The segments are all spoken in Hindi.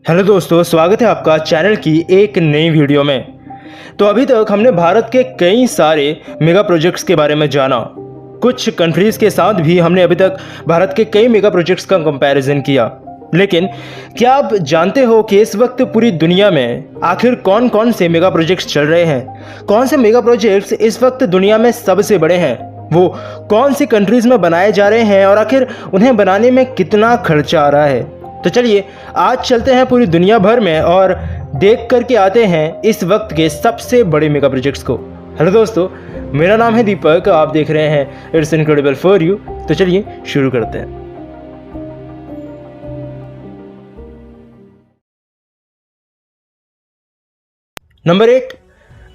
हेलो दोस्तों, स्वागत है आपका चैनल की एक नई वीडियो में। तो अभी तक हमने भारत के कई सारे मेगा प्रोजेक्ट्स के बारे में जाना। कुछ कंट्रीज़ के साथ भी हमने अभी तक भारत के कई मेगा प्रोजेक्ट्स का कंपैरिजन किया। लेकिन क्या आप जानते हो कि इस वक्त पूरी दुनिया में आखिर कौन कौन से मेगा प्रोजेक्ट्स चल रहे हैं? कौन से मेगा प्रोजेक्ट्स इस वक्त दुनिया में सबसे बड़े हैं? वो कौन सी कंट्रीज़ में बनाए जा रहे हैं और आखिर उन्हें बनाने में कितना खर्चा आ रहा है? तो चलिए आज चलते हैं पूरी दुनिया भर में और देख करके आते हैं इस वक्त के सबसे बड़े मेगा प्रोजेक्ट्स को। हेलो दोस्तों, मेरा नाम है दीपक, आप देख रहे हैं इट्स इनक्रेडिबल फॉर यू। तो चलिए शुरू करते हैं। Number 8,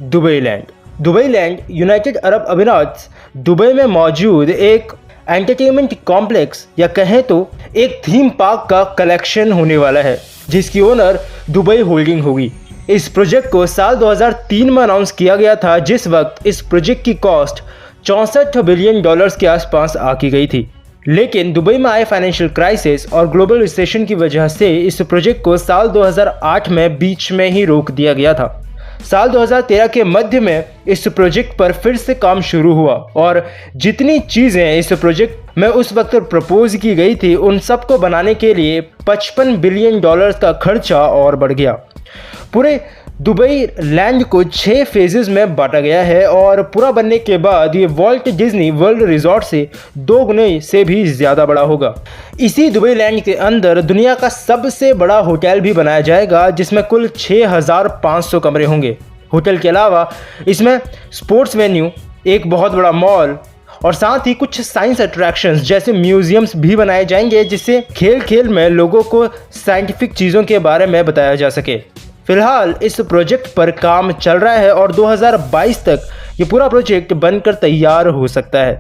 Dubai land. Dubai land United Arab अमीरात दुबई में मौजूद एक एंटरटेनमेंट कॉम्प्लेक्स या कहें तो एक थीम पार्क का कलेक्शन होने वाला है, जिसकी ओनर दुबई होल्डिंग होगी। इस प्रोजेक्ट को साल 2003 में अनाउंस किया गया था, जिस वक्त इस प्रोजेक्ट की कॉस्ट 64 बिलियन डॉलर्स के आसपास आकी गई थी। लेकिन दुबई में आए फाइनेंशियल क्राइसिस और ग्लोबल रिसेशन की वजह से इस प्रोजेक्ट को साल 2008 में बीच में ही रोक दिया गया था। साल 2013 के मध्य में इस प्रोजेक्ट पर फिर से काम शुरू हुआ और जितनी चीज़ें इस प्रोजेक्ट में उस वक्त प्रपोज की गई थी उन सब को बनाने के लिए 55 बिलियन डॉलर्स का खर्चा और बढ़ गया। पूरे दुबई लैंड को 6 फेजेस में बांटा गया है और पूरा बनने के बाद ये वॉल्ट डिज्नी वर्ल्ड रिजॉर्ट से 2 गुने से भी ज़्यादा बड़ा होगा। इसी दुबई लैंड के अंदर दुनिया का सबसे बड़ा होटल भी बनाया जाएगा, जिसमें कुल 6500 कमरे होंगे। होटल के अलावा इसमें स्पोर्ट्स वेन्यू, एक बहुत बड़ा मॉल और साथ ही कुछ साइंस अट्रैक्शंस जैसे म्यूजियम्स भी बनाए जाएंगे, जिससे खेल खेल में लोगों को साइंटिफिक चीज़ों के बारे में बताया जा सके। फिलहाल इस प्रोजेक्ट पर काम चल रहा है और 2022 तक ये पूरा प्रोजेक्ट बनकर तैयार हो सकता है।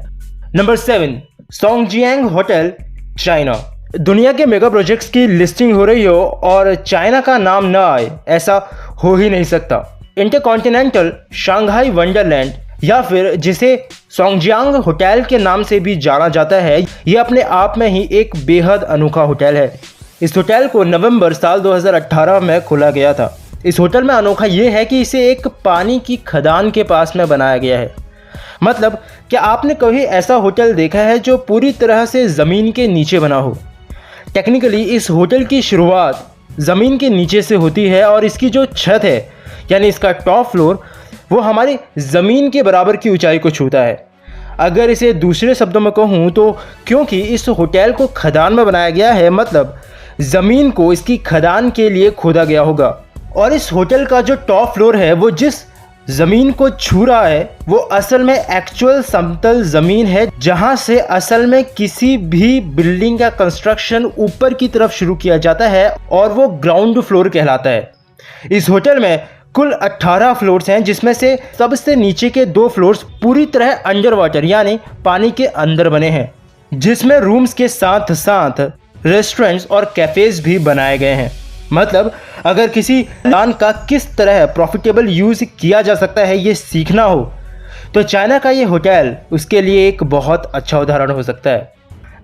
Number 7, Songjiang hotel, China. दुनिया के मेगा प्रोजेक्ट्स की लिस्टिंग हो रही हो और चाइना का नाम ना आए, ऐसा हो ही नहीं सकता। इंटरकॉन्टिनेंटल शांघाई वंडरलैंड या फिर जिसे सोंगजियांग होटल के नाम से भी जाना जाता है, ये अपने आप में ही एक बेहद अनोखा होटल है। इस होटल को नवंबर साल 2018 में खोला गया था। इस होटल में अनोखा ये है कि इसे एक पानी की खदान के पास में बनाया गया है। मतलब क्या आपने कभी ऐसा होटल देखा है जो पूरी तरह से ज़मीन के नीचे बना हो? टेक्निकली इस होटल की शुरुआत ज़मीन के नीचे से होती है और इसकी जो छत है यानी इसका टॉप फ्लोर वो हमारी ज़मीन के बराबर की ऊंचाई को छूता है। अगर इसे दूसरे शब्दों में कहूँ तो क्योंकि इस होटल को खदान में बनाया गया है, मतलब ज़मीन को इसकी खदान के लिए खोदा गया होगा और इस होटल का जो टॉप फ्लोर है वो जिस ज़मीन को छू रहा है वो असल में एक्चुअल समतल ज़मीन है, जहां से असल में किसी भी बिल्डिंग का कंस्ट्रक्शन ऊपर की तरफ शुरू किया जाता है और वो ग्राउंड फ्लोर कहलाता है। इस होटल में कुल 18 फ्लोर्स हैं, जिसमें से सबसे नीचे के 2 फ्लोर्स पूरी तरह अंडर वाटर यानी पानी के अंदर बने हैं, जिसमें रूम्स के साथ साथ रेस्टोरेंट्स और कैफ़ेज़ भी बनाए गए हैं। मतलब अगर किसी लैंड का किस तरह प्रॉफिटेबल यूज़ किया जा सकता है ये सीखना हो तो चाइना का ये होटल उसके लिए एक बहुत अच्छा उदाहरण हो सकता है।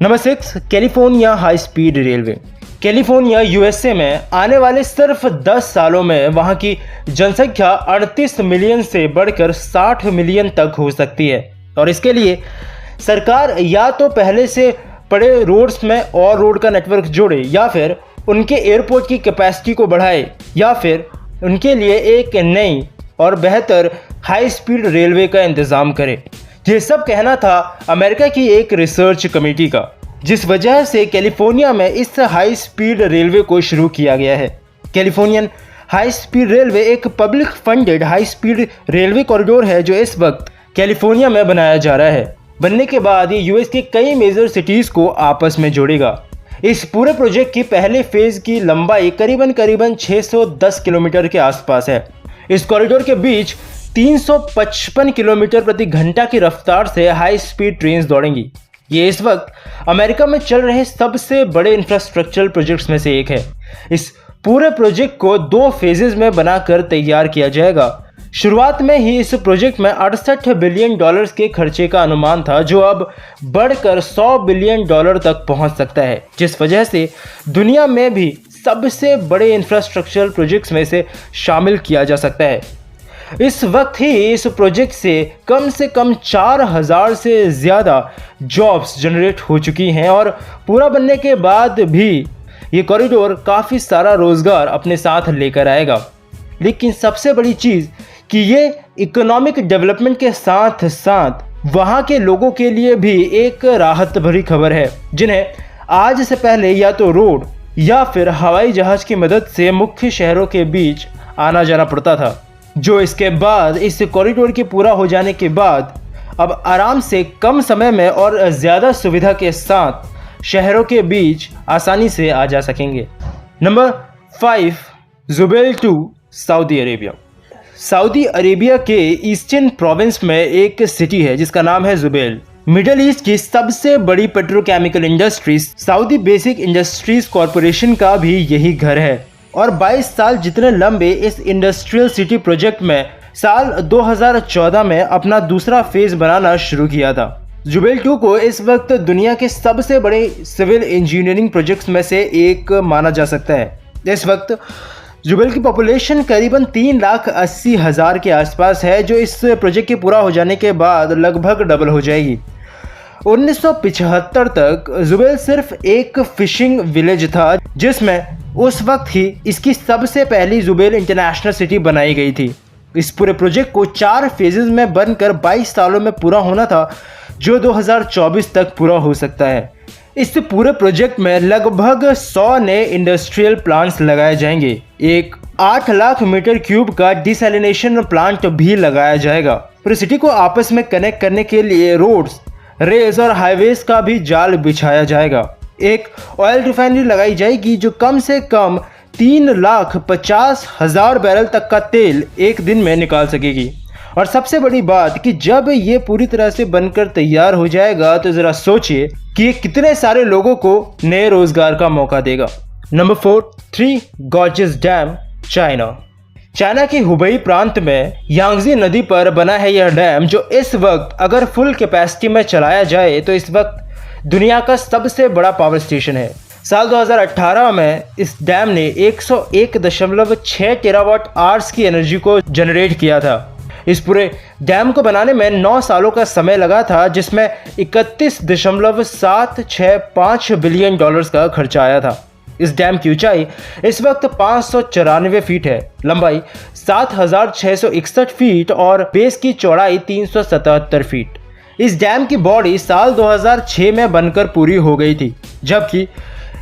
Number 6, California high speed railway. California USA में आने वाले सिर्फ 10 सालों में वहाँ की जनसंख्या 38 मिलियन से बढ़कर 60 मिलियन तक हो सकती है और इसके लिए सरकार या तो पहले से पड़े रोड्स में और रोड का नेटवर्क जोड़े या फिर उनके एयरपोर्ट की कैपेसिटी को बढ़ाए या फिर उनके लिए एक नई और बेहतर हाई स्पीड रेलवे का इंतज़ाम करे। ये सब कहना था अमेरिका की एक रिसर्च कमेटी का, जिस वजह से कैलिफोर्निया में इस हाई स्पीड रेलवे को शुरू किया गया है। कैलिफोर्नियन हाई स्पीड रेलवे एक public funded high speed railway corridor है जो इस वक्त कैलिफोर्निया में बनाया जा रहा है। बनने के बाद ये यूएस के कई मेजर सिटीज़ को आपस में जोड़ेगा। इस पूरे प्रोजेक्ट की पहले फेज़ की लंबाई करीबन 610 किलोमीटर के आसपास है। इस कॉरिडोर के बीच 355 किलोमीटर प्रति घंटा की रफ्तार से हाई स्पीड ट्रेन्स दौड़ेंगी। ये इस वक्त अमेरिका में चल रहे सबसे बड़े इंफ्रास्ट्रक्चरल प्रोजेक्ट्स में से एक है। इस पूरे प्रोजेक्ट को 2 फेजेस में बनाकर तैयार किया जाएगा। शुरुआत में ही इस प्रोजेक्ट में 68 बिलियन डॉलर्स के खर्चे का अनुमान था, जो अब बढ़कर 100 बिलियन डॉलर तक पहुंच सकता है, जिस वजह से दुनिया में भी सबसे बड़े इंफ्रास्ट्रक्चरल प्रोजेक्ट्स में से शामिल किया जा सकता है। इस वक्त ही इस प्रोजेक्ट से कम 4000 से ज़्यादा जॉब्स जनरेट हो चुकी हैं और पूरा बनने के बाद भी ये कॉरिडोर काफ़ी सारा रोज़गार अपने साथ लेकर आएगा। लेकिन सबसे बड़ी चीज़ कि ये इकोनॉमिक डेवलपमेंट के साथ साथ वहाँ के लोगों के लिए भी एक राहत भरी खबर है, जिन्हें आज से पहले या तो रोड या फिर हवाई जहाज़ की मदद से मुख्य शहरों के बीच आना जाना पड़ता था, जो इसके बाद इस कॉरिडोर के पूरा हो जाने के बाद अब आराम से कम समय में और ज़्यादा सुविधा के साथ शहरों के बीच आसानी से आ जा सकेंगे। Number 5, Jubail to Saudi Arabia. Saudi Arabia के ईस्टर्न प्रोविंस में एक सिटी है जिसका नाम है जुबैल। मिडिल ईस्ट की सबसे बड़ी petrochemical industries Saudi basic industries corporation का भी यही घर है और 22 साल जितने लंबे इस इंडस्ट्रियल सिटी प्रोजेक्ट में साल 2014 में अपना दूसरा फेज बनाना शुरू किया था। जुबैल 2 को इस वक्त दुनिया के सबसे बड़े सिविल इंजीनियरिंग प्रोजेक्ट्स में से एक माना जा सकता है। इस वक्त जुबैल की पॉपुलेशन करीबन 3,80,000 के आसपास है, जो इस प्रोजेक्ट के पूरा हो जाने के बाद लगभग डबल हो जाएगी। 1975 तक जुबैल सिर्फ एक फिशिंग विलेज था, जिसमें उस वक्त ही इसकी सबसे पहली जुबैल इंटरनेशनल सिटी बनाई गई थी। इस पूरे प्रोजेक्ट को 4 फेजेस में बनकर 22 सालों में पूरा होना था, जो 2024 तक पूरा हो सकता है। इस पूरे प्रोजेक्ट में लगभग 100 नए इंडस्ट्रियल प्लांट्स लगाए जाएंगे। एक 8 लाख मीटर क्यूब का डिसैलिनेशन प्लांट भी लगाया जाएगा। पूरी सिटी को आपस में कनेक्ट करने के लिए रोड्स, रेल्स और हाईवेज का भी जाल बिछाया जाएगा। एक ऑयल रिफाइनरी लगाई जाएगी जो कम से कम 3,50,000 बैरल तक का तेल एक दिन में निकाल सकेगी। और सबसे बड़ी बात कि जब ये पूरी तरह से बनकर तैयार हो जाएगा तो ज़रा सोचिए कि ये कितने सारे लोगों को नए रोजगार का मौका देगा। नंबर 4, 3 गॉर्जियस डैम, चाइना के हुबई प्रांत में यांगजी नदी पर बना है यह डैम, जो इस वक्त अगर फुल कैपेसिटी में चलाया जाए तो इस वक्त दुनिया का सबसे बड़ा पावर स्टेशन है। साल 2018 में इस डैम ने 101.6 टेरावाट आवर्स की एनर्जी को जनरेट किया था। इस पूरे डैम को बनाने में 9 सालों का समय लगा था, जिसमें 31.765 बिलियन डॉलर्स का खर्चा आया था। इस डैम की ऊंचाई इस वक्त 594 फीट है, लंबाई 7,661 फीट और बेस की चौड़ाई 377 फीट। इस डैम की बॉडी साल 2006 में बनकर पूरी हो गई थी, जबकि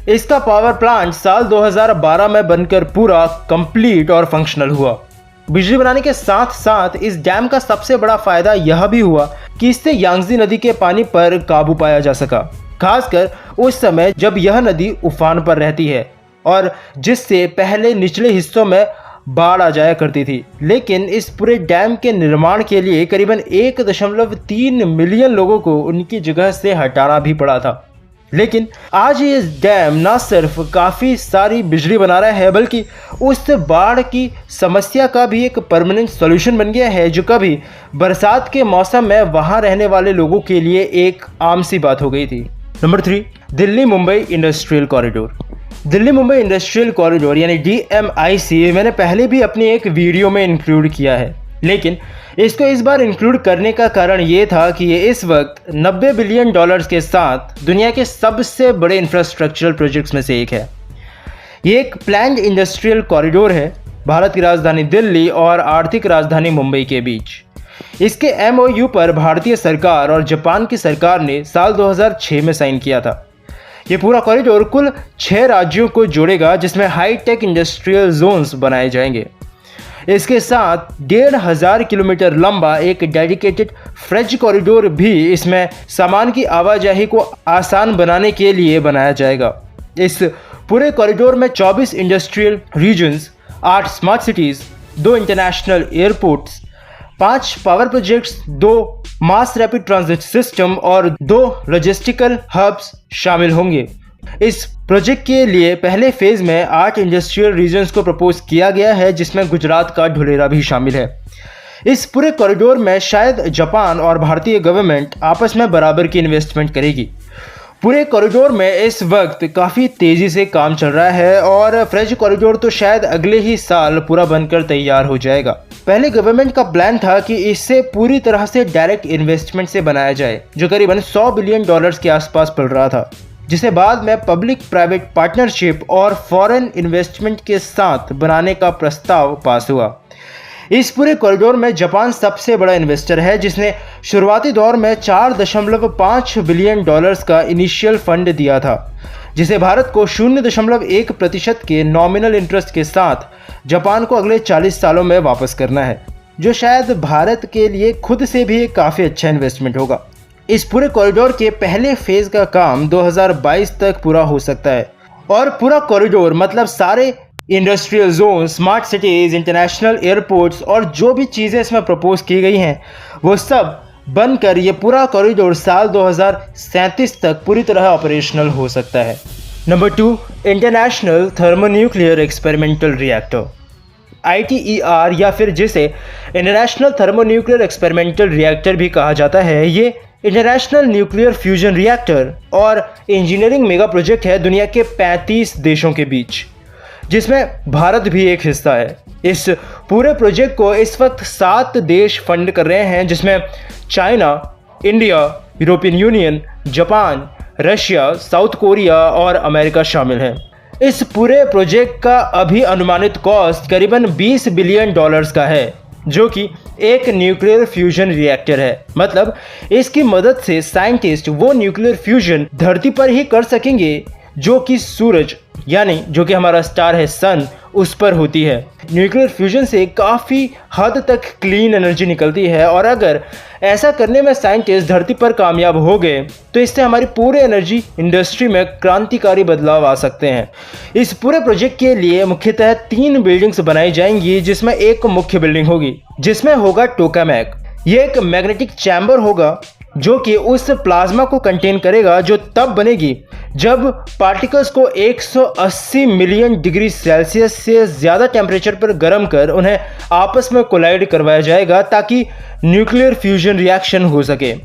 इसका पावर प्लांट साल 2012 में बनकर पूरा कंप्लीट और फंक्शनल हुआ। बिजली बनाने के साथ साथ इस डैम का सबसे बड़ा फायदा यह भी हुआ कि इससे यांगजी नदी के पानी पर काबू पाया जा सका, खासकर उस समय जब यह नदी उफान पर रहती है और जिससे पहले निचले हिस्सों में बाढ़ आ जाया करती थी। लेकिन इस पूरे डैम के निर्माण के लिए करीबन 1.3 मिलियन लोगों को उनकी जगह से हटाना भी पड़ा था। लेकिन आज ये डैम ना सिर्फ काफ़ी सारी बिजली बना रहा है, बल्कि उस बाढ़ की समस्या का भी एक परमानेंट सॉल्यूशन बन गया है, जो कभी बरसात के मौसम में वहाँ रहने वाले लोगों के लिए एक आम सी बात हो गई थी। Number 3, Delhi Mumbai industrial corridor. Delhi Mumbai industrial corridor यानी DMIC मैंने पहले भी अपनी एक वीडियो में इंक्लूड किया है, लेकिन इसको इस बार इंक्लूड करने का कारण ये था कि ये इस वक्त 90 बिलियन डॉलर्स के साथ दुनिया के सबसे बड़े इंफ्रास्ट्रक्चरल प्रोजेक्ट्स में से एक है। ये एक प्लान्ड इंडस्ट्रियल कॉरिडोर है भारत की राजधानी दिल्ली और आर्थिक राजधानी मुंबई के बीच। इसके MOU पर भारतीय सरकार और जापान की सरकार ने साल 2006 में साइन किया था। ये पूरा कॉरिडोर कुल 6 राज्यों को जोड़ेगा, जिसमें हाईटेक इंडस्ट्रियल जोन्स बनाए जाएंगे। इसके साथ 1,500 किलोमीटर लंबा एक डेडिकेटेड फ्रेंच कॉरिडोर भी इसमें सामान की आवाजाही को आसान बनाने के लिए बनाया जाएगा। इस पूरे कॉरिडोर में 24 industrial regions, 8 smart cities, 2 international airports, 5 power projects, 2 mass rapid transit system और 2 लॉजिस्टिकल हब्स शामिल होंगे। इस प्रोजेक्ट के लिए पहले फेज में 8 इंडस्ट्रियल रीजन्स को प्रपोज किया गया है, जिसमें गुजरात का ढुलेरा भी शामिल है। इस पूरे कॉरिडोर में शायद जापान और भारतीय गवर्नमेंट आपस में बराबर की इन्वेस्टमेंट करेगी। पूरे कॉरिडोर में इस वक्त काफ़ी तेज़ी से काम चल रहा है और फ्रेंच कॉरिडोर तो शायद अगले ही साल पूरा बनकर तैयार हो जाएगा। पहले गवर्नमेंट का प्लान था कि इसे पूरी तरह से डायरेक्ट इन्वेस्टमेंट से बनाया जाए, जो करीबन $100 बिलियन के आसपास पड़ रहा था, जिसे बाद में पब्लिक प्राइवेट पार्टनरशिप और फॉरेन इन्वेस्टमेंट के साथ बनाने का प्रस्ताव पास हुआ। इस पूरे कॉरिडोर में जापान सबसे बड़ा इन्वेस्टर है, जिसने शुरुआती दौर में $4.5 बिलियन का इनिशियल फंड दिया था, जिसे भारत को 0.1% के नॉमिनल इंटरेस्ट के साथ जापान को अगले 40 सालों में वापस करना है, जो शायद भारत के लिए खुद से भी एक काफ़ी अच्छा इन्वेस्टमेंट होगा। इस पूरे कॉरिडोर के पहले फेज़ का काम 2022 तक पूरा हो सकता है और पूरा कॉरिडोर मतलब सारे industrial zone, smart cities, international airports और जो भी चीज़ें इसमें प्रपोज की गई हैं वो सब बनकर ये पूरा कॉरिडोर साल 2037 तक पूरी तरह ऑपरेशनल हो सकता है। Number 2, international thermonuclear experimental reactor, ITER या फिर जिसे इंटरनेशनल थर्मोन्यूक्लियर एक्सपेरिमेंटल रिएक्टर भी कहा जाता है। ये इंटरनेशनल न्यूक्लियर फ्यूजन रिएक्टर और इंजीनियरिंग मेगा प्रोजेक्ट है दुनिया के 35 देशों के बीच, जिसमें भारत भी एक हिस्सा है। इस पूरे प्रोजेक्ट को इस वक्त 7 देश फंड कर रहे हैं, जिसमें China, India, European union, Japan, Russia, south Korea और अमेरिका शामिल हैं। इस पूरे प्रोजेक्ट का अभी अनुमानित कॉस्ट करीबन $20 बिलियन का है, जो कि एक न्यूक्लियर फ्यूजन रिएक्टर है। मतलब इसकी मदद से साइंटिस्ट वो न्यूक्लियर फ्यूजन धरती पर ही कर सकेंगे जो कि सूरज यानी जो कि हमारा स्टार है सन, उस पर होती है। न्यूक्लियर फ्यूजन से काफ़ी हद तक क्लीन एनर्जी निकलती है और अगर ऐसा करने में साइंटिस्ट धरती पर कामयाब हो गए तो इससे हमारी पूरे एनर्जी इंडस्ट्री में क्रांतिकारी बदलाव आ सकते हैं। इस पूरे प्रोजेक्ट के लिए मुख्यतः 3 बिल्डिंग्स बनाई जाएंगी, जिसमें एक मुख्य बिल्डिंग होगी जिसमें होगा टोकामैक। ये एक मैग्नेटिक चैम्बर होगा जो कि उस प्लाज्मा को कंटेन करेगा जो तब बनेगी जब पार्टिकल्स को 180 मिलियन डिग्री सेल्सियस से ज़्यादा टेम्परेचर पर गर्म कर उन्हें आपस में कोलाइड करवाया जाएगा ताकि न्यूक्लियर फ्यूजन रिएक्शन हो सके।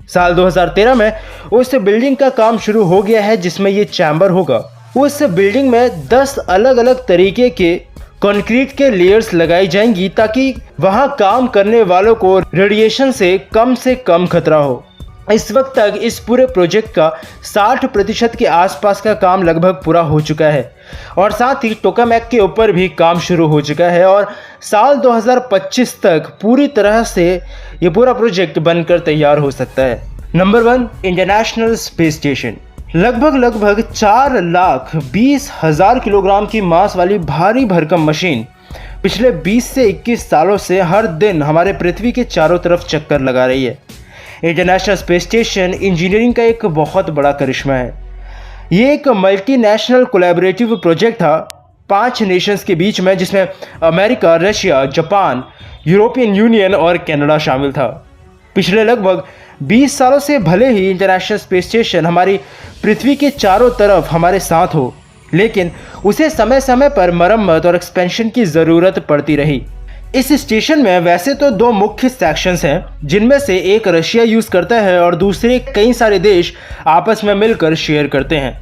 साल 2013 में उस बिल्डिंग का काम शुरू हो गया है जिसमें ये चैम्बर होगा। उस बिल्डिंग में 10 अलग अलग तरीके के कंक्रीट के लेयर्स लगाई जाएंगी ताकि वहां काम करने वालों को रेडिएशन से कम खतरा हो। इस वक्त तक इस पूरे प्रोजेक्ट का 60% के आसपास का काम लगभग पूरा हो चुका है और साथ ही टोकामैक के ऊपर भी काम शुरू हो चुका है और साल 2025 तक पूरी तरह से ये पूरा प्रोजेक्ट बनकर तैयार हो सकता है। Number 1, international space station. लगभग 4,20,000 किलोग्राम की मास वाली भारी भरकम मशीन पिछले 20 से 21 सालों से हर दिन हमारे पृथ्वी के चारों तरफ चक्कर लगा रही है। इंटरनेशनल स्पेस स्टेशन इंजीनियरिंग का एक बहुत बड़ा करिश्मा है। ये एक मल्टीनेशनल कोलैबोरेटिव प्रोजेक्ट था 5 नेशंस के बीच में, जिसमें America, Russia, Japan, European union और कनाडा शामिल था। पिछले लगभग 20 सालों से भले ही इंटरनेशनल स्पेस स्टेशन हमारी पृथ्वी के चारों तरफ हमारे साथ हो, लेकिन उसे समय समय पर मरम्मत और एक्सपेंशन की ज़रूरत पड़ती रही। इस स्टेशन में वैसे तो 2 मुख्य सेक्शंस हैं, जिनमें से एक रशिया यूज़ करता है और दूसरे कई सारे देश आपस में मिलकर शेयर करते हैं।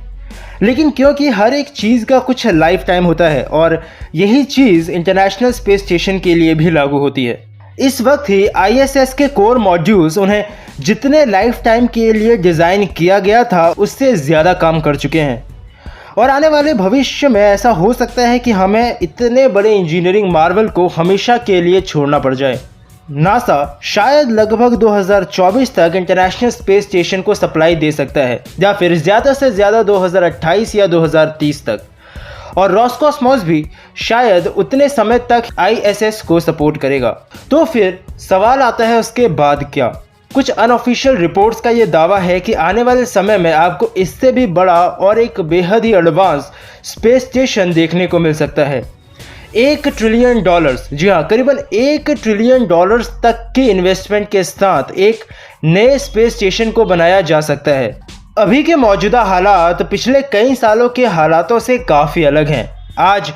लेकिन क्योंकि हर एक चीज़ का कुछ लाइफ टाइम होता है और यही चीज़ इंटरनेशनल स्पेस स्टेशन के लिए भी लागू होती है। इस वक्त ही ISS के कोर मॉड्यूल्स उन्हें जितने लाइफ टाइम के लिए डिज़ाइन किया गया था उससे ज़्यादा काम कर चुके हैं और आने वाले भविष्य में ऐसा हो सकता है कि हमें इतने बड़े इंजीनियरिंग मार्वल को हमेशा के लिए छोड़ना पड़ जाए। नासा शायद लगभग 2024 तक इंटरनेशनल स्पेस स्टेशन को सप्लाई दे सकता है या फिर ज़्यादा से ज़्यादा 2028 या 2030 तक, और रॉसकॉस्मोस भी शायद उतने समय तक ISS को सपोर्ट करेगा। तो फिर सवाल आता है उसके बाद क्या? कुछ अनऑफिशियल रिपोर्ट्स का ये दावा है कि आने वाले समय में आपको इससे भी बड़ा और एक बेहद ही एडवांस स्पेस स्टेशन देखने को मिल सकता है। $1 ट्रिलियन, जी हाँ, करीबन $1 ट्रिलियन तक के इन्वेस्टमेंट के साथ एक नए स्पेस स्टेशन को बनाया जा सकता है। अभी के मौजूदा हालात पिछले कई सालों के हालातों से काफ़ी अलग हैं। आज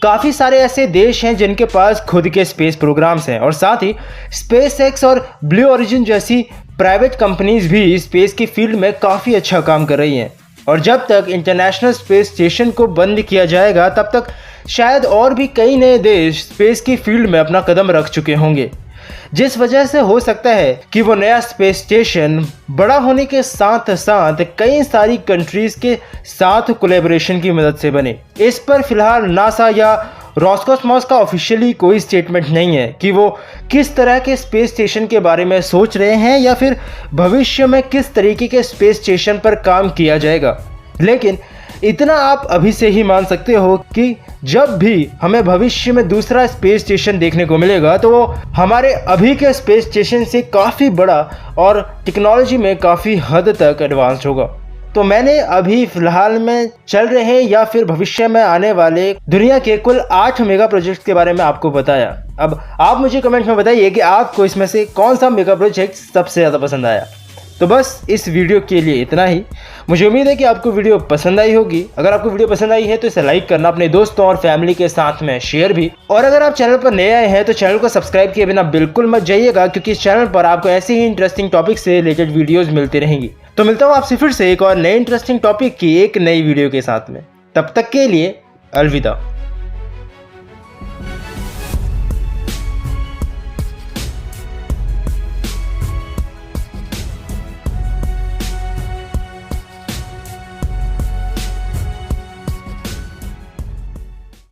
काफ़ी सारे ऐसे देश हैं जिनके पास खुद के स्पेस प्रोग्राम्स हैं और साथ ही SpaceX और ब्लू ओरिजिन जैसी प्राइवेट कंपनीज भी स्पेस की फील्ड में काफ़ी अच्छा काम कर रही हैं और जब तक इंटरनेशनल स्पेस स्टेशन को बंद किया जाएगा तब तक शायद और भी कई नए देश स्पेस की फील्ड में अपना कदम रख चुके होंगे, जिस वजह से हो सकता है कि वो नया स्पेस स्टेशन बड़ा होने के साथ साथ कई सारी कंट्रीज के साथ कोलैबोरेशन की मदद से बने। इस पर फिलहाल नासा या रॉसकॉस्मॉस का ऑफिशियली कोई स्टेटमेंट नहीं है कि वो किस तरह के स्पेस स्टेशन के बारे में सोच रहे हैं या फिर भविष्य में किस तरीके के स्पेस स्टेशन पर काम किया जाएगा, लेकिन इतना आप अभी से ही मान सकते हो कि जब भी हमें भविष्य में दूसरा स्पेस स्टेशन देखने को मिलेगा तो वो हमारे अभी के स्पेस स्टेशन से काफ़ी बड़ा और टेक्नोलॉजी में काफ़ी हद तक एडवांस होगा। तो मैंने अभी फिलहाल में चल रहे या फिर भविष्य में आने वाले दुनिया के कुल 8 मेगा प्रोजेक्ट के बारे में आपको बताया। अब आप मुझे कमेंट में बताइए कि आपको इसमें से कौन सा मेगा प्रोजेक्ट सबसे ज़्यादा पसंद आया। तो बस इस वीडियो के लिए इतना ही। मुझे उम्मीद है कि आपको वीडियो पसंद आई होगी। अगर आपको वीडियो पसंद आई है तो इसे लाइक करना, अपने दोस्तों और फैमिली के साथ में शेयर भी, और अगर आप चैनल पर नए आए हैं तो चैनल को सब्सक्राइब किए बिना बिल्कुल मत जाइएगा, क्योंकि इस चैनल पर आपको ऐसे ही इंटरेस्टिंग टॉपिक से रिलेटेड वीडियोज़ मिलती रहेंगी। तो मिलता हूँ आपसे फिर से एक और नए इंटरेस्टिंग टॉपिक की एक नई वीडियो के साथ में। तब तक के लिए अलविदा।